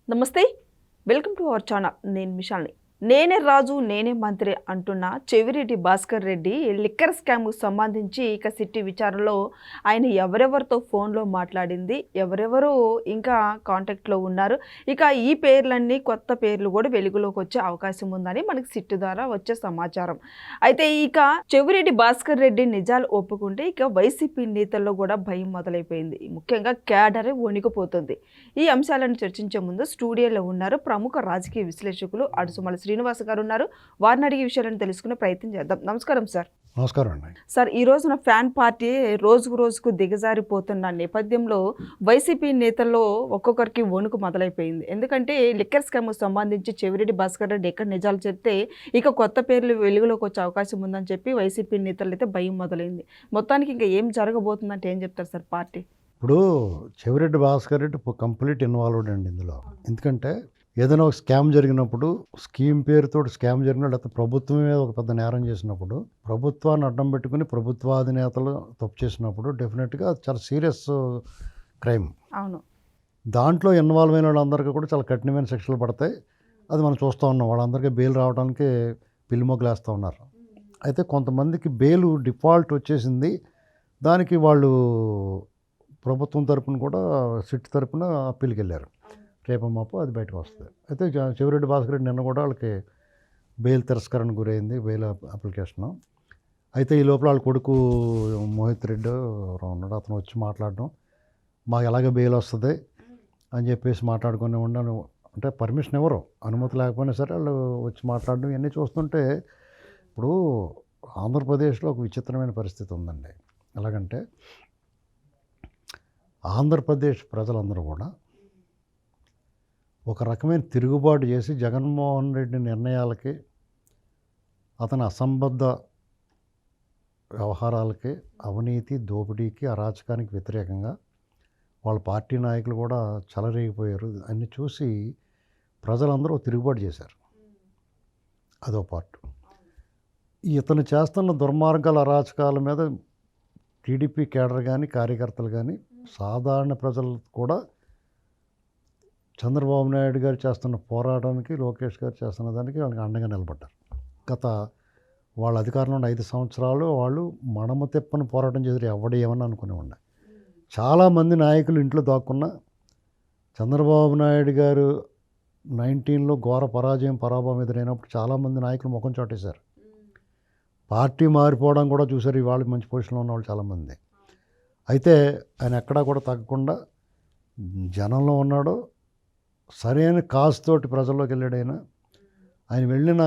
నమస్తే. Welcome to our channel. నేను విశాల్ని. నేనే రాజు నేనే మంత్రి అంటున్న చెవిరెడ్డి భాస్కర్ రెడ్డి లిక్కర్ స్కామ్కు సంబంధించి ఇక సిట్టి విచారణలో ఆయన ఎవరెవరితో ఫోన్లో మాట్లాడింది, ఎవరెవరు ఇంకా కాంటాక్ట్లో ఉన్నారు, ఇక ఈ పేర్లన్నీ కొత్త పేర్లు కూడా వెలుగులోకి వచ్చే అవకాశం ఉందని మనకి సిట్టు ద్వారా వచ్చే సమాచారం. అయితే ఇక చెవిరెడ్డి భాస్కర్ రెడ్డి నిజాలు ఒప్పుకుంటే ఇక వైసీపీ నేతల్లో కూడా భయం మొదలైపోయింది. ముఖ్యంగా క్యాడరే వణికిపోతుంది. ఈ అంశాలను చర్చించే ముందు స్టూడియోలో ఉన్నారు ప్రముఖ రాజకీయ విశ్లేషకులు అడుసుమల శ్రీనివాస్ గారు ఉన్నారు. వారిని అడిగే విషయాలను తెలుసుకునే ప్రయత్నం చేద్దాం. నమస్కారం సార్. నమస్కారం అండి. సార్, ఈ రోజున ఫ్యాన్ పార్టీ రోజుకు దిగజారిపోతున్న నేపథ్యంలో వైసీపీ నేతల్లో ఒక్కొక్కరికి వణుకు మొదలైపోయింది. ఎందుకంటే లిక్కర్ స్కామ్కు సంబంధించి చెవిరెడ్డి భాస్కర్ రెడ్డి ఎక్కడ నిజాలు చెప్తే ఇక కొత్త పేర్లు వెలుగులోకి వచ్చే అవకాశం ఉందని చెప్పి వైసీపీ నేతలు అయితే భయం మొదలైంది. మొత్తానికి ఇంకా ఏం జరగబోతుందంటే ఏం చెప్తారు సార్ పార్టీ? ఇప్పుడు చెవిరెడ్డి భాస్కర్ రెడ్డి కంప్లీట్ ఇన్వాల్వ్డ్ అండి ఇందులో. ఎందుకంటే ఏదైనా ఒక స్కామ్ జరిగినప్పుడు, స్కీమ్ పేరుతో స్కామ్ జరిగిన లేకపోతే ప్రభుత్వం మీద ఒక పెద్ద నేరం చేసినప్పుడు, ప్రభుత్వాన్ని అడ్డం పెట్టుకుని ప్రభుత్వాధినేతలు తప్పు చేసినప్పుడు డెఫినెట్గా చాలా సీరియస్ క్రైమ్. అవును. దాంట్లో ఇన్వాల్వ్ అయిన వాళ్ళందరికీ కూడా చాలా కఠినమైన శిక్షలు పడతాయి. అది మనం చూస్తూ ఉన్నాం. వాళ్ళందరికీ బెయిల్ రావడానికి పిల్లిమొగ్గులు వేస్తూ ఉన్నారు. అయితే కొంతమందికి బెయిల్ డిఫాల్ట్ వచ్చేసింది. దానికి వాళ్ళు ప్రభుత్వం తరపున కూడా సిట్ తరపున అప్పీల్కి వెళ్ళారు. రేపు మాపు అది బయటకు వస్తుంది. అయితే చెవిరెడ్డి భాస్కర్ రెడ్డి నిన్న కూడా వాళ్ళకి బెయిల్ తిరస్కరణకు గురైంది, బెయిల్ అప్లికేషను. అయితే ఈ లోపల వాళ్ళ కొడుకు మోహిత్ రెడ్డి ఎవరో ఉన్నాడు, అతను వచ్చి మాట్లాడడం, మాకు ఎలాగ బెయిల్ వస్తుంది అని చెప్పేసి మాట్లాడుకుని ఉండను. అంటే పర్మిషన్ ఎవరు అనుమతి లేకపోయినా సరే వాళ్ళు వచ్చి మాట్లాడడం ఇవన్నీ చూస్తుంటే ఇప్పుడు ఆంధ్రప్రదేశ్లో ఒక విచిత్రమైన పరిస్థితి ఉందండి. ఎలాగంటే ఆంధ్రప్రదేశ్ ప్రజలందరూ కూడా ఒక రకమైన తిరుగుబాటు చేసి జగన్మోహన్ రెడ్డి నిర్ణయాలకి, అతని అసంబద్ధ వ్యవహారాలకి, అవినీతి, దోపిడీకి, అరాచకానికి వ్యతిరేకంగా వాళ్ళ పార్టీ నాయకులు కూడా చెలరేగిపోయారు. అన్ని చూసి ప్రజలందరూ తిరుగుబాటు చేశారు. అదో పార్ట్. ఇతను చేస్తున్న దుర్మార్గాల, అరాచకాల మీద టీడీపీ కేడర్ కానీ, కార్యకర్తలు కానీ, సాధారణ ప్రజలు కూడా చంద్రబాబు నాయుడు గారు చేస్తున్న పోరాటానికి, లోకేష్ గారు చేస్తున్న దానికి వాళ్ళకి అండగా నిలబడ్డారు. గత వాళ్ళ అధికారంలో ఉన్న 5 సంవత్సరాలు వాళ్ళు మడమ తిప్పని పోరాటం చేశారు. ఎవడు ఏమని అనుకునే ఉన్నాయి. చాలామంది నాయకులు ఇంట్లో దాక్కున్న చంద్రబాబు నాయుడు గారు 19లో ఘోర పరాభవం ఎదురైనప్పుడు చాలామంది నాయకులు ముఖం చాటేశారు. పార్టీ మారిపోవడం కూడా చూశారు. ఇవాళ మంచి పొజిషన్లో ఉన్నవాళ్ళు చాలామంది. అయితే ఆయన ఎక్కడా కూడా తగ్గకుండా జనంలో ఉన్నాడు. సరైన కాజ్ తోటి ప్రజల్లోకి వెళ్ళాడైనా. ఆయన వెళ్ళిన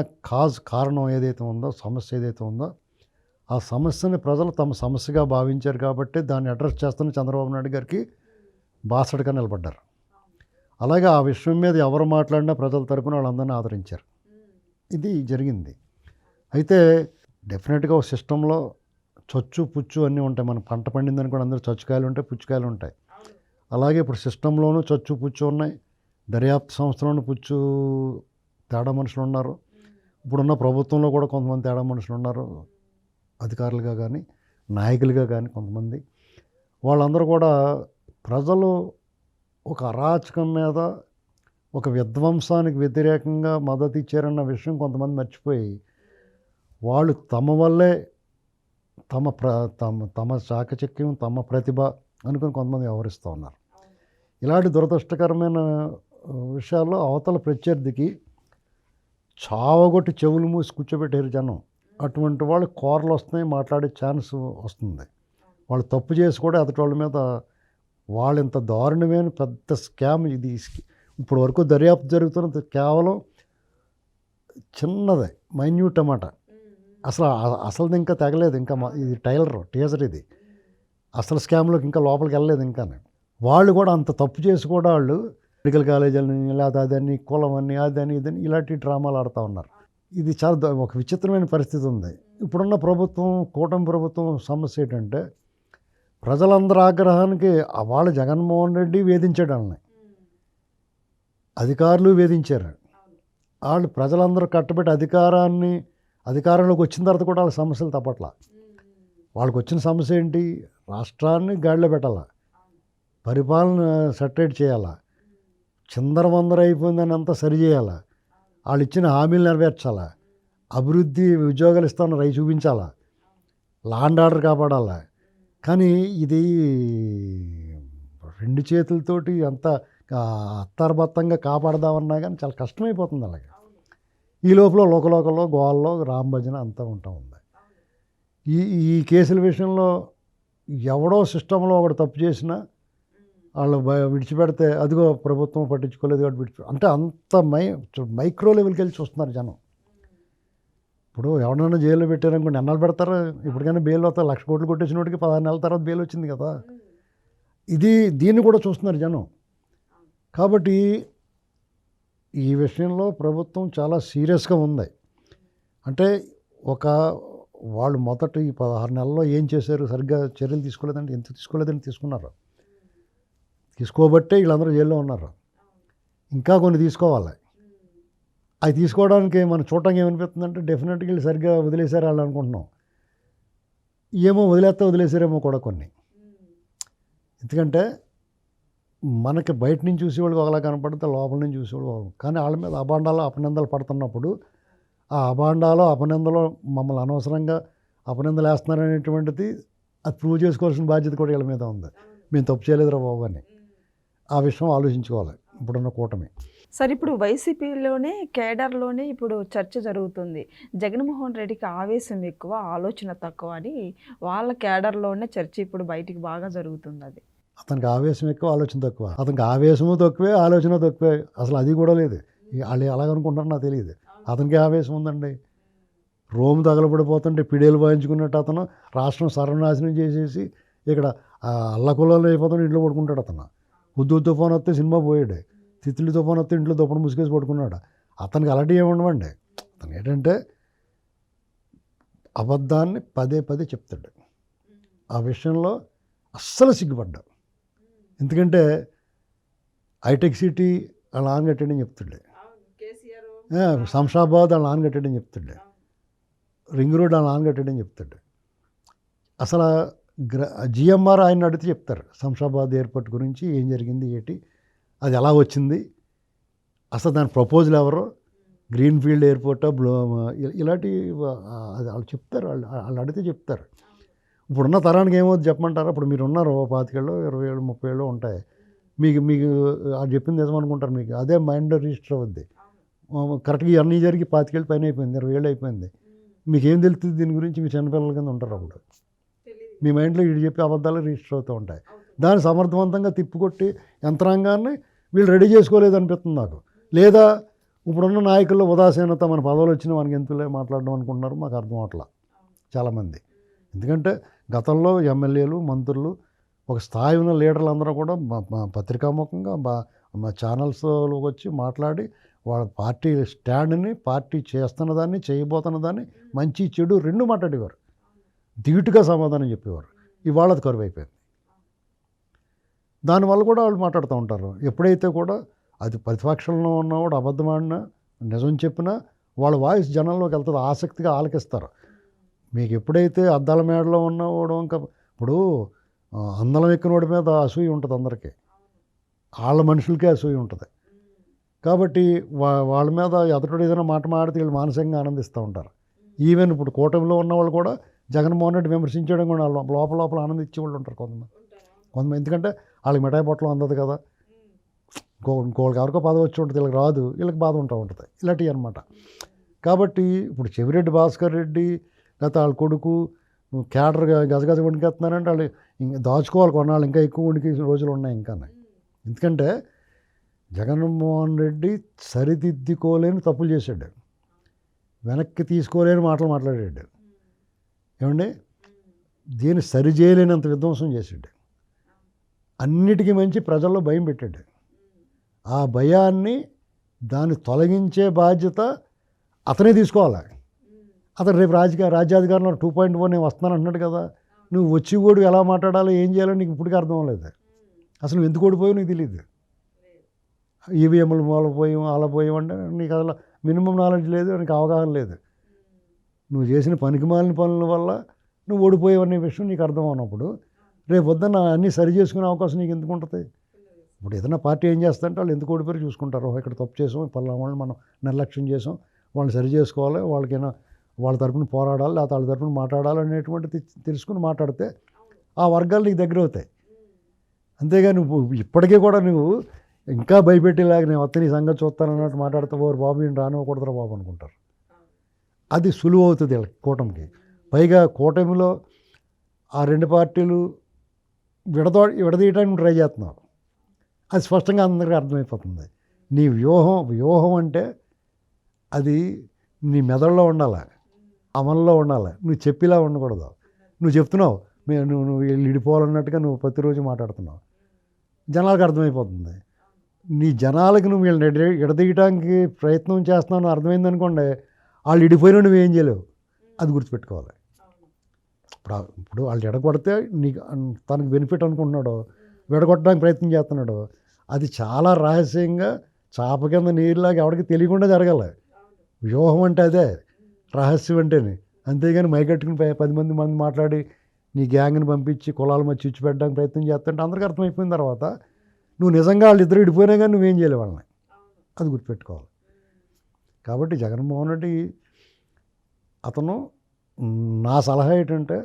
కారణం ఏదైతే ఉందో, సమస్య ఏదైతే ఉందో, ఆ సమస్యని ప్రజలు తమ సమస్యగా భావించారు కాబట్టి దాన్ని అడ్రస్ చేస్తున్న చంద్రబాబు నాయుడు గారికి బాసటగా నిలబడ్డారు. అలాగే ఆ విషయం మీద ఎవరు మాట్లాడినా ప్రజల తరపున వాళ్ళందరినీ ఆదరించారు. ఇది జరిగింది. అయితే డెఫినెట్గా ఒక సిస్టంలో చొచ్చు పుచ్చు అన్నీ ఉంటాయి. మన పంట పండిందని కూడా అందరూ చచ్చుకాయలు ఉంటాయి, పుచ్చుకాయలు ఉంటాయి. అలాగే ఇప్పుడు సిస్టంలోనూ చచ్చు పుచ్చు ఉన్నాయి. దర్యాప్తు సంస్థలోనూ పుచ్చు తేడా మనుషులు ఉన్నారు. ఇప్పుడున్న ప్రభుత్వంలో కూడా కొంతమంది తేడా మనుషులు ఉన్నారు, అధికారులుగా కానీ, నాయకులుగా కానీ కొంతమంది. వాళ్ళందరూ కూడా ప్రజలు ఒక అరాచకం మీద, ఒక విధ్వంసానికి వ్యతిరేకంగా మద్దతు ఇచ్చారన్న విషయం కొంతమంది మర్చిపోయి వాళ్ళు తమ వల్లే తమ చాకచక్యం, తమ ప్రతిభ అనుకుని కొంతమంది వ్యవహరిస్తూ ఉన్నారు. ఇలాంటి దురదృష్టకరమైన విషయాల్లో అవతల ప్రత్యర్థికి చావగొట్టి చెవులు మూసి కూర్చోబెట్టారు జనం. అటువంటి వాళ్ళు కోరలు వస్తున్నాయి, మాట్లాడే ఛాన్స్ వస్తుంది. వాళ్ళు తప్పు చేసి కూడా ఎదుటి వాళ్ళ మీద వాళ్ళు ఇంత దారుణమైన పెద్ద స్కామ్ ఇది. ఇప్పుడు వరకు దర్యాప్తు జరుగుతున్నది కేవలం చిన్నదే, మైన్యూట్ అన్నమాట. అసలు ఇంకా తెగలేదు. ఇంకా ఇది టీజర్ ఇది. అసలు స్కామ్లోకి ఇంకా లోపలికి వెళ్ళలేదు. ఇంకా వాళ్ళు కూడా అంత తప్పు చేసి కూడా వాళ్ళు మెడికల్ కాలేజీలని, లేదా అదని, కులం అని, అదని, ఇదని ఇలాంటి డ్రామాలు ఆడుతూ ఉన్నారు. ఇది చాలా ఒక విచిత్రమైన పరిస్థితి ఉంది. ఇప్పుడున్న ప్రభుత్వం, కూటమి ప్రభుత్వం సమస్య ఏంటంటే ప్రజలందరి ఆగ్రహానికి వాళ్ళు జగన్మోహన్ రెడ్డి వేధించాడు. వాళ్ళని అధికారులు వేధించారు. వాళ్ళు ప్రజలందరూ కట్టబెట్టి అధికారంలోకి వచ్చిన తర్వాత కూడా వాళ్ళ సమస్యలు తప్పట్లా. వాళ్ళకి వచ్చిన సమస్య ఏంటి? రాష్ట్రాన్ని గాడిలో పెట్టాలా, పరిపాలన సెటరేట్ చేయాలా, చిందరవందర అయిపోయిందని అంతా సరి చేయాలా, వాళ్ళు ఇచ్చిన హామీలు నెరవేర్చాలా, అభివృద్ధి ఉద్యోగాలు ఇస్తామని రై చూపించాలా, లా అండ్ ఆర్డర్ కాపాడాలా. కానీ ఇది రెండు చేతులతోటి అంత అత్తరబత్తంగా కాపాడదామన్నా కానీ చాలా కష్టమైపోతుంది అలాగే. ఈ లోపల లోకలోకల్లో గోవాల్లో రామ్ భజన అంతా ఉంటా ఉంది. ఈ ఈ కేసుల విషయంలో ఎవడో సిస్టంలో ఒకటి తప్పు చేసినా వాళ్ళు విడిచిపెడితే అదిగో ప్రభుత్వం పట్టించుకోలేదు కాబట్టి అంటే అంత మైక్రో లెవెల్కి వెళ్ళి చూస్తున్నారు జనం. ఇప్పుడు ఎవరైనా జైల్లో పెట్టారనుకోండి, ఎన్నాళ్ళు పెడతారు? ఇప్పటికైనా బెయిల్ అవుతారు. 1,00,000 కోట్లు కొట్టేసిన వాడికి 16 నెలల తర్వాత బెయిల్ వచ్చింది కదా. దీన్ని కూడా చూస్తున్నారు జనం. కాబట్టి ఈ విషయంలో ప్రభుత్వం చాలా సీరియస్గా ఉంది. అంటే వాళ్ళు మొదట ఈ 16 నెలల్లో ఏం చేశారు, సరిగ్గా చర్యలు తీసుకోలేదంటే ఎంత తీసుకోలేదని తీసుకున్నారు. తీసుకోబట్టే వీళ్ళందరూ జైల్లో ఉన్నారు. ఇంకా కొన్ని తీసుకోవాలి. అవి తీసుకోవడానికి మనం చూడటానికి ఏమనిపిస్తుందంటే డెఫినెట్గా వీళ్ళు సరిగ్గా వదిలేశారు వాళ్ళు అనుకుంటున్నాం. ఏమో వదిలేసారేమో కూడా కొన్ని. ఎందుకంటే మనకి బయట నుంచి చూసేవాళ్ళకి ఒకలా కనపడితే లోపల నుంచి చూసేవాళ్ళు ఒకలా. కానీ వాళ్ళ మీద అభాండాలు అపనిందలు పడుతున్నప్పుడు ఆ అభాండాలు అపనిందలు మమ్మల్ని అనవసరంగా అపనిందలు వేస్తున్నారనేటువంటిది అది ప్రూవ్ చేసుకోవాల్సిన బాధ్యత కూడా వీళ్ళ మీద ఉంది. మేము తప్పు చేయలేదురా బాబు అని ఆ విషయం ఆలోచించుకోవాలి ఇప్పుడున్న కూటమి. సార్, ఇప్పుడు వైసీపీలోనే కేడర్లోనే ఇప్పుడు చర్చ జరుగుతుంది. జగన్మోహన్ రెడ్డికి ఆవేశం ఎక్కువ, ఆలోచన తక్కువ అని వాళ్ళ కేడర్లోనే చర్చ ఇప్పుడు బయటికి బాగా జరుగుతుంది. అది అతనికి ఆవేశం ఎక్కువ, ఆలోచన తక్కువ. అతనికి ఆవేశము తక్కువే, ఆలోచన తక్కువే. అసలు అది కూడా లేదు. వాళ్ళు ఎలాగనుకుంటారో నాకు తెలియదు. అతనికి ఆవేశం ఉందండి. రోమ్ తగలబడిపోతుంటే పిడేలు వాయించుకున్నట్టు అతను రాష్ట్రం సర్వనాశనం చేసేసి ఇక్కడ అల్లకులలో అయిపోతాడు, ఇంట్లో పడుకుంటాడు. అతను ఉద్దు తుఫాన్ వస్తే సినిమా పోయాడు, తిత్తులు తుఫాన్ వస్తే ఇంట్లో దుప్పటి ముసుకేసి పడుకున్నాడు. అతనికి అలాంటివి ఏమి ఉండవండి. అతను ఏంటంటే అబద్ధాన్ని పదే పదే చెప్తాడు. ఆ విషయంలో అస్సలు సిగ్గుపడ్డా. ఎందుకంటే హైటెక్ సిటీ వాళ్ళ నాన్న కట్టాడని చెప్తుండే, శంషాబాద్ వాళ్ళ నాన్న కట్టాడని చెప్తుండే, రింగ్ రోడ్ వాళ్ళ నాన్న కట్టాడని చెప్తాడు. అసలు జిఎంఆర్ ఆయన అడిగితే చెప్తారు శంషాబాద్ ఎయిర్పోర్ట్ గురించి ఏం జరిగింది, ఏంటి, అది ఎలా వచ్చింది, అసలు దాని ప్రపోజల్ ఎవరు, గ్రీన్ ఫీల్డ్ ఎయిర్పోర్టా ఇలాంటి అది వాళ్ళు చెప్తారు. వాళ్ళు అడిగితే చెప్తారు. ఇప్పుడున్న తరానికి ఏమవుతుంది చెప్పమంటారా? ఇప్పుడు మీరు ఉన్నారు 25 ఏళ్ళు 20 ఏళ్ళు 30 ఏళ్ళు ఉంటాయి. మీకు అది చెప్పింది నిజమనుకుంటారు. మీకు అదే మైండ్లో రిజిస్టర్ అవుద్ది. కరెక్ట్గా ఇవన్నీ జరిగి 25 ఏళ్ళు పైన అయిపోయింది, 20 ఏళ్ళు అయిపోయింది. మీకేం తెలుస్తుంది దీని గురించి? మీ చిన్నపిల్లల కింద ఉంటారు. అప్పుడు మీ మైండ్లో వీడు చెప్పే అబద్ధాలు రిజిస్టర్ అవుతూ ఉంటాయి. దాన్ని సమర్థవంతంగా తిప్పుకొట్టి యంత్రాంగాన్ని వీళ్ళు రెడీ చేసుకోలేదు అనిపిస్తుంది నాకు. లేదా ఇప్పుడున్న నాయకుల్లో ఉదాసీనత, మన పదవులు వచ్చినా మనకి ఎందుకులే మాట్లాడడం అనుకుంటున్నారు. మాకు అర్థం అవట్లా చాలామంది. ఎందుకంటే గతంలో ఎమ్మెల్యేలు, మంత్రులు, ఒక స్థాయి ఉన్న లీడర్లు అందరూ కూడా పత్రికాముఖంగా మా ఛానల్స్లోకి వచ్చి మాట్లాడి వాళ్ళ పార్టీ స్టాండ్ని, పార్టీ చేస్తున్న దాన్ని, చేయబోతున్న దాన్ని, మంచి చెడు రెండు మాట్లాడేవారు. ధీటుగా సమాధానం చెప్పేవారు. ఇవాళ అది కరువు అయిపోయింది. దానివల్ల కూడా వాళ్ళు మాట్లాడుతూ ఉంటారు. ఎప్పుడైతే కూడా అది ప్రతిపక్షంలో ఉన్నవాడు అబద్ధం ఆడినా, నిజం చెప్పినా వాళ్ళ వాయిస్ జనంలోకి వెళ్తుంది, ఆసక్తిగా ఆలకిస్తారు. మీకు ఎప్పుడైతే అద్దాల మేడలో ఉన్నవాడు ఇంకా ఇప్పుడు అందలం ఎక్కినోడి మీద అసూయ ఉంటుంది అందరికీ, వాళ్ళ మనుషులకే అసూయ ఉంటుంది. కాబట్టి వాళ్ళ మీద ఎదుటి ఏదైనా మాట మాడితే వీళ్ళు మానసికంగా ఆనందిస్తూ ఉంటారు. ఈవెన్ ఇప్పుడు కూటమిలో ఉన్నవాళ్ళు కూడా జగన్మోహన్ రెడ్డి విమర్శించడం కూడా లోపల లోపల ఆనందించే వాళ్ళు ఉంటారు కొంతమంది. ఎందుకంటే వాళ్ళకి మిఠాయి పొట్టలు అందదు కదా. ఇంకోళ్ళకి ఎవరికో పదవి వచ్చి ఉంటుంది, వీళ్ళకి రాదు, వీళ్ళకి బాధ ఉంటుంది. ఇలాంటివి అనమాట. కాబట్టి ఇప్పుడు చెవిరెడ్డి భాస్కర్ రెడ్డి లేకపోతే వాళ్ళ కొడుకు క్యాడర్గా గజగజ వణికేస్తున్నారంటే వాళ్ళు ఇంకా దాచుకోవాలి కొన్నాళ్ళు, ఇంకా ఎక్కువ వణికి రోజులు ఉన్నాయి ఇంకా. ఎందుకంటే జగన్మోహన్ రెడ్డి సరిదిద్దుకోలేని తప్పులు చేశాడు, వెనక్కి తీసుకోలేని మాటలు మాట్లాడాడు. ఏమండి, దీన్ని సరిచేయలేనంత విధ్వంసం చేశాడు. అన్నిటికీ మంచి ప్రజల్లో భయం పెట్టాడు. ఆ భయాన్ని దాన్ని తొలగించే బాధ్యత అతనే తీసుకోవాలి. అతను రేపు రాజ్యాధికారంలో 2.1 నేను వస్తున్నాను అంటున్నాడు కదా. నువ్వు వచ్చి కూడా ఎలా మాట్లాడాలో ఏం చేయాలో నీకు ఇప్పటికీ అర్థం అవ్వలేదు. అసలు నువ్వు ఎందుకు ఓడిపోయావు నీకు తెలియదు. ఈవీఎంలు మూలపోయాం అలా పోయామంటే నీకు అసలు మినిమం నాలెడ్జ్ లేదు, నీకు అవగాహన లేదు. నువ్వు చేసిన పనికిమాలిన పనుల వల్ల నువ్వు ఓడిపోయావనే విషయం నీకు అర్థం అవునప్పుడు రేపు వద్దన్న అన్నీ సరి చేసుకునే అవకాశం నీకు ఎందుకు ఉంటుంది? ఇప్పుడు ఏదైనా పార్టీ ఏం చేస్తుంటే వాళ్ళు ఎందుకు ఓడిపోయి చూసుకుంటారు, ఇక్కడ తప్పు చేసాం, పలానా వాళ్ళని మనం నిర్లక్ష్యం చేసాం, వాళ్ళని సరి చేసుకోవాలి, వాళ్ళకైనా వాళ్ళ తరపున పోరాడాలి, లేకపోతే వాళ్ళ తరపున మాట్లాడాలి అనేటువంటిది తెలుసుకుని మాట్లాడితే ఆ వర్గాలు నీకు దగ్గర అవుతాయి. అంతేగా నువ్వు ఇప్పటికీ కూడా నువ్వు ఇంకా భయపెట్టేలాగా నేను వస్తే నీ సంగతి చూస్తానన్నట్టు మాట్లాడితే ఓరు బాబు ఈయన రానివ్వకూడదురా బాబు అనుకుంటారు. అది సులువు అవుతుంది వీళ్ళకి కూటమికి. పైగా కూటమిలో ఆ రెండు పార్టీలు విడదీయడానికి ట్రై చేస్తున్నావు. అది స్పష్టంగా అందరికీ అర్థమైపోతుంది. నీ వ్యూహం అంటే అది నీ మెదడులో ఉండాలి, అమల్లో ఉండాలి. నువ్వు చెప్పేలా ఉండకూడదు. నువ్వు చెప్తున్నావు నువ్వు విడిపోవాలన్నట్టుగా నువ్వు ప్రతిరోజు మాట్లాడుతున్నావు, జనాలకు అర్థమైపోతుంది. నీ జనాలకి నువ్వు వీళ్ళని ఎడదీయడానికి ప్రయత్నం చేస్తున్నావు అర్థమైంది అనుకోండి, వాళ్ళు ఇడిపోయినా నువ్వేం చేయలేవు. అది గుర్తుపెట్టుకోవాలి. ఇప్పుడు వాళ్ళు ఎడగొడితే నీకు తనకు బెనిఫిట్ అనుకుంటున్నాడు, విడగొట్టడానికి ప్రయత్నం చేస్తున్నాడు, అది చాలా రహస్యంగా చాప కింద నీరులాగా ఎవరికి తెలియకుండా జరగాలి. వ్యూహం అంటే అదే, రహస్యం అంటేనే. అంతేగాని మైకట్టుకుని 10 మంది మాట్లాడి నీ గ్యాంగ్ని పంపించి కులాల మధ్య ఇచ్చి పెట్టడానికి ప్రయత్నం చేస్తుంటే అందరికీ అర్థమైపోయిన తర్వాత నువ్వు నిజంగా వాళ్ళిద్దరు ఇడిపోయినా కానీ నువ్వేం చేయలేవు వాళ్ళని. అది గుర్తుపెట్టుకోవాలి. కాబట్టి జగన్మోహన్ రెడ్డి అతను, నా సలహా ఏంటంటే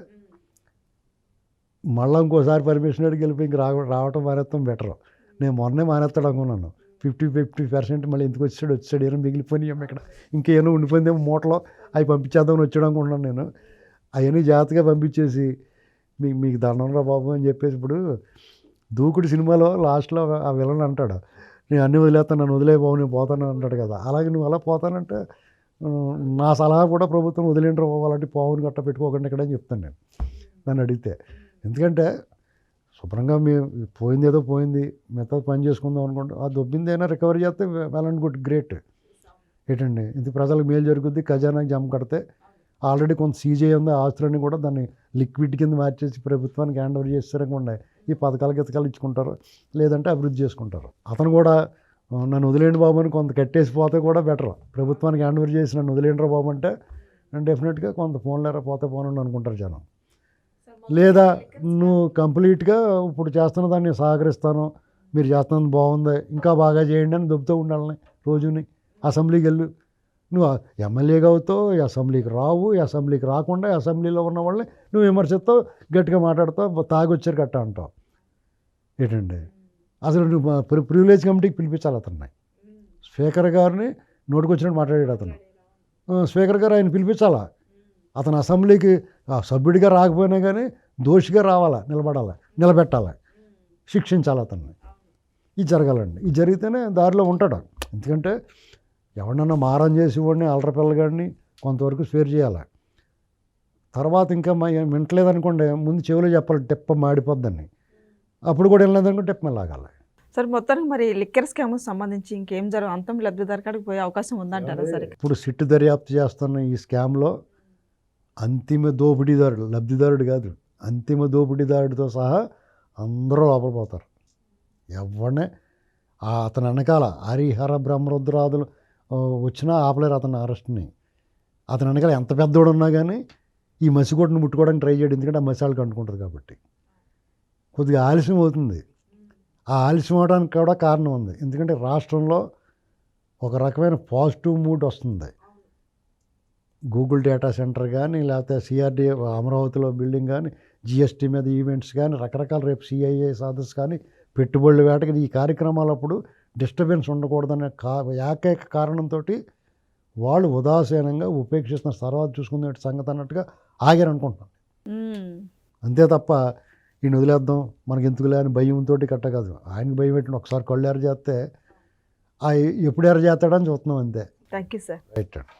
మళ్ళీ ఇంకోసారి పర్మిషన్ అడిగి వెళ్ళిపోయి ఇంక రావటం మానేస్తాం బెటర్. నేను మొన్నే మానేస్తాడు అనుకున్నాను. 50% మళ్ళీ ఎందుకు వచ్చాడు ఏమో మిగిలిపోయినాయి ఇక్కడ, ఇంకేమో ఉండిపోయిందేమో మూటలో, అవి పంపించేద్దామని వచ్చాడు అనుకుంటున్నాను నేను. అవన్నీ జాగ్రత్తగా పంపించేసి మీకు దండంరా బాబు అని చెప్పేసి, ఇప్పుడు దూకుడు సినిమాలో లాస్ట్లో ఆ విలన్ అంటాడు, నేను అన్నీ వదిలేస్తాను, నన్ను వదిలే బాబు నేను పోతాను అంటాడు కదా. అలాగే నువ్వు అలా పోతానంటే నా సలహా కూడా ప్రభుత్వం వదిలేంటారు బాబు, అలాంటి పావుని గట్ట పెట్టుకోకండి ఇక్కడ అని చెప్తాను నేను నన్ను అడిగితే. ఎందుకంటే శుభ్రంగా మేము పోయింది ఏదో పోయింది, మిగతా పని చేసుకుందాం అనుకుంటే ఆ దొబ్బిందైనా రికవరీ చేస్తే వెల్ అండ్ గుడ్, గ్రేట్. ఏంటండి ఇది ప్రజలకు మేలు జరుగుద్ది, ఖజానాకి జమ కడితే. ఆల్రెడీ కొంత సీజే ఉంది, ఆస్తులన్నీ కూడా దాన్ని లిక్విడ్ కింద మార్చేసి ప్రభుత్వానికి హ్యాండ్ ఓవర్ చేస్తారనుకోండి, ఈ పథకాలు గితకాలు ఇచ్చుకుంటారు, లేదంటే అభివృద్ధి చేసుకుంటారు. అతను కూడా నన్ను వదిలేండి బాబు అని కొంత కట్టేసిపోతే కూడా బెటర్. ప్రభుత్వానికి హ్యాండ్ ఓవర్ చేసి నన్ను వదిలేండి రా బాబు అంటే డెఫినెట్గా కొంత ఫోన్లేరా పోతే పోనండి అనుకుంటారు జనం. లేదా నువ్వు కంప్లీట్గా ఇప్పుడు చేస్తున్న దాన్ని సహకరిస్తాను, మీరు చేస్తున్నది బాగుంది, ఇంకా బాగా చేయండి అని దొబ్బుతూ ఉండాలని రోజుని. అసెంబ్లీకి వెళ్ళు, నువ్వు ఎమ్మెల్యేగా అవుతావు, అసెంబ్లీకి రావు, అసెంబ్లీకి రాకుండా అసెంబ్లీలో ఉన్న వాళ్ళని నువ్వు విమర్శిస్తావు, గట్టిగా మాట్లాడతావు, తాగొచ్చారు గట్ట అంటావు. ఏంటండి అసలు నువ్వు ప్రివిలేజ్ కమిటీకి పిలిపించాలి అతన్ని. స్పీకర్ గారిని నోటుకొచ్చినట్టు మాట్లాడాడు అతను. స్పీకర్ గారు ఆయన పిలిపించాలా. అతను అసెంబ్లీకి సభ్యుడిగా రాకపోయినా కానీ దోషిగా రావాలా, నిలబెట్టాలి, శిక్షించాలి అతన్ని. ఇది జరగాలండి. ఇది జరిగితేనే దారిలో ఉంటాడు. ఎందుకంటే ఎవరినన్నా మారం చేసి వాడిని అల్లరపిల్లగాడిని కొంతవరకు స్వేర్ చేయాలి. తర్వాత ఇంకా వింటలేదనుకోండి, ముందు చెవిలో చెప్పాలి, టెప్ప మాడిపోద్దని. అప్పుడు కూడా వెళ్ళలేదనుకుంటే టెప్ప లాగాలి. సార్ మొత్తానికి మరి లిక్కర్ స్కామ్ సంబంధించి ఇంకేం అంతం లబ్ధిదారు కాడికి పోయే అవకాశం ఉందంటారా సరే? ఇప్పుడు సిట్టు దర్యాప్తు చేస్తున్న ఈ స్కామ్లో అంతిమ దోపిడీదారుడు, లబ్ధిదారుడు కాదు, అంతిమ దోపిడీదారుడితో సహా అందరూ లోపల పోతారు. ఎవరినే అతని వెనకాల హరిహర బ్రహ్మరుద్రాదులు వచ్చినా ఆపలేరు అతని అరెస్ట్ని. అతని వెనకాల ఎంత పెద్దోడు ఉన్నా కానీ ఈ మసిగొట్టును ముట్టుకోవడానికి ట్రై చేయడు, ఎందుకంటే ఆ మసాలకు అంటుకుంటుంది కాబట్టి. కొద్దిగా ఆలస్యం అవుతుంది. ఆ ఆలస్యం అవడానికి కూడా కారణం ఉంది. ఎందుకంటే రాష్ట్రంలో ఒక రకమైన పాజిటివ్ మూడ్ వస్తుంది. గూగుల్ డేటా సెంటర్ కానీ, లేకపోతే సిఆర్డీ అమరావతిలో బిల్డింగ్ కానీ, జిఎస్టీ మీద ఈవెంట్స్ కానీ, రకరకాల రేపు సిఐఏ సదస్సు కానీ, పెట్టుబడుల వేటకి ఈ కార్యక్రమాలప్పుడు డిస్టర్బెన్స్ ఉండకూడదనే ఏకైక కారణంతో వాళ్ళు ఉదాసీనంగా ఉపేక్షిస్తున్న తర్వాత చూసుకునే సంగతి అన్నట్టుగా ఆగారు అనుకుంటున్నాను. అంతే తప్ప ఈయన వదిలేద్దాం మనకి ఎందుకులే అని భయంతో కట్ట కాదు. ఆయనకి భయం పెట్టిన ఒకసారి కళ్ళు ఎర్ర చేస్తే ఎప్పుడు ఎర్ర చేస్తాడని చూస్తున్నాం అంతే. Thank you sir. రైట్.